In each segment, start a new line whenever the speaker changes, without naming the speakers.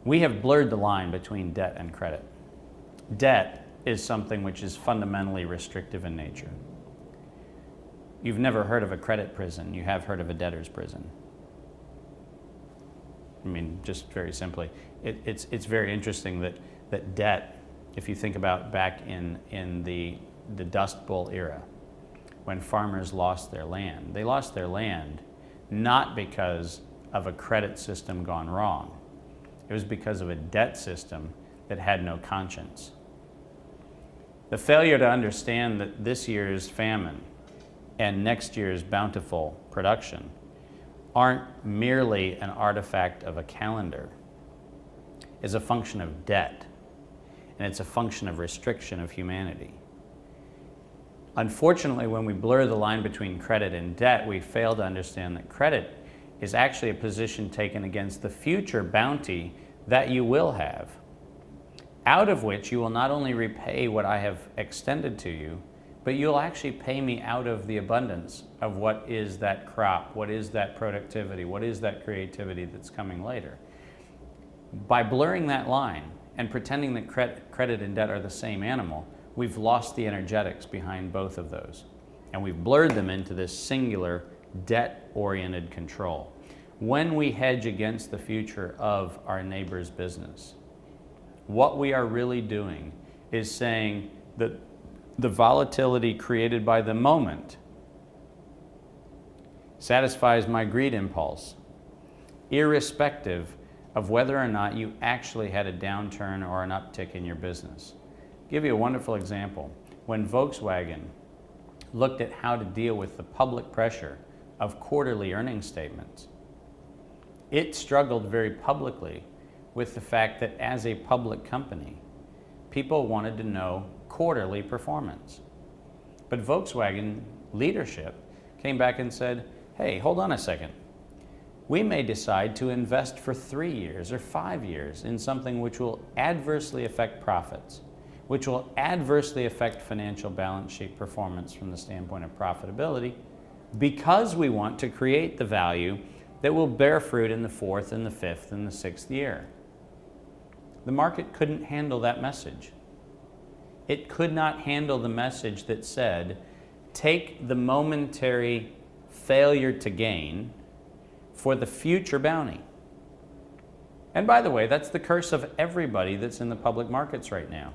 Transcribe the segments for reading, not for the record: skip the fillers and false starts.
We have blurred the line between debt and credit. Debt is something which is fundamentally restrictive in nature. You've never heard of a credit prison. You have heard of a debtor's prison. I mean, just very simply. It's very interesting that debt, if you think about back in the Dust Bowl era, when farmers lost their land, they lost their land not because of a credit system gone wrong. It was because of a debt system that had no conscience. The failure to understand that this year's famine and next year's bountiful production aren't merely an artifact of a calendar is a function of debt, and it's a function of restriction of humanity. Unfortunately, when we blur the line between credit and debt, we fail to understand that credit is actually a position taken against the future bounty that you will have, out of which you will not only repay what I have extended to you, but you'll actually pay me out of the abundance of what is that crop, what is that productivity, what is that creativity that's coming later. By blurring that line and pretending that credit and debt are the same animal, we've lost the energetics behind both of those. And we've blurred them into this singular debt-oriented control. When we hedge against the future of our neighbor's business, what we are really doing is saying that the volatility created by the moment satisfies my greed impulse, irrespective of whether or not you actually had a downturn or an uptick in your business. I'll give you a wonderful example. When Volkswagen looked at how to deal with the public pressure of quarterly earnings statements, it struggled very publicly with the fact that as a public company, people wanted to know quarterly performance. But Volkswagen leadership came back and said, hey, hold on a second. We may decide to invest for 3 years or 5 years in something which will adversely affect profits, which will adversely affect financial balance sheet performance from the standpoint of profitability, because we want to create the value that will bear fruit in the 4th and the 5th and the 6th year. The market couldn't handle that message. It could not handle the message that said, take the momentary failure to gain for the future bounty. And by the way, that's the curse of everybody that's in the public markets right now.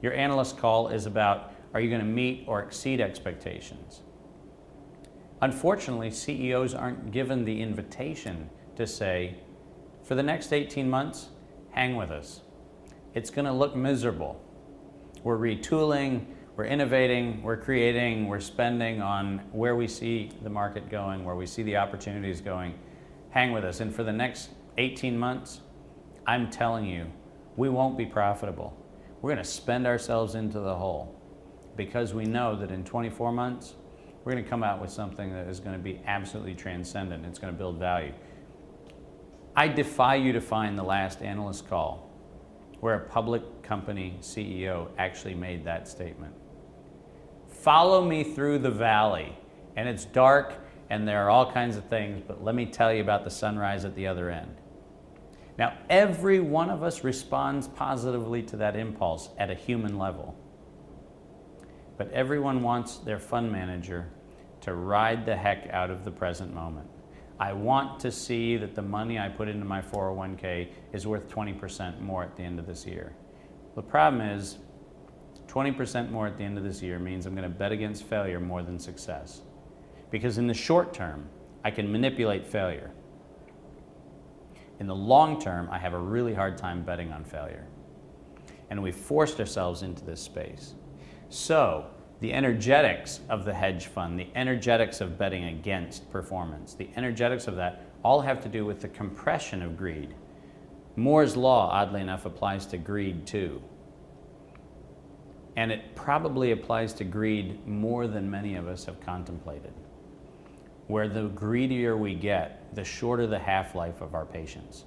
Your analyst call is about, are you going to meet or exceed expectations? Unfortunately, CEOs aren't given the invitation to say, for the next 18 months, hang with us. It's going to look miserable. We're retooling, we're innovating, we're creating, we're spending on where we see the market going, where we see the opportunities going. Hang with us. And for the next 18 months, I'm telling you, we won't be profitable. We're going to spend ourselves into the hole because we know that in 24 months, we're going to come out with something that is going to be absolutely transcendent. It's going to build value. I defy you to find the last analyst call where a public company CEO actually made that statement. Follow me through the valley, and it's dark and there are all kinds of things, but let me tell you about the sunrise at the other end. Now, every one of us responds positively to that impulse at a human level. But everyone wants their fund manager to ride the heck out of the present moment. I want to see that the money I put into my 401k is worth 20% more at the end of this year. The problem is 20% more at the end of this year means I'm going to bet against failure more than success. Because in the short term, I can manipulate failure. In the long term, I have a really hard time betting on failure. And we've forced ourselves into this space. So, the energetics of the hedge fund, the energetics of betting against performance, the energetics of that all have to do with the compression of greed. Moore's law, oddly enough, applies to greed too. And it probably applies to greed more than many of us have contemplated. Where the greedier we get, the shorter the half-life of our patience.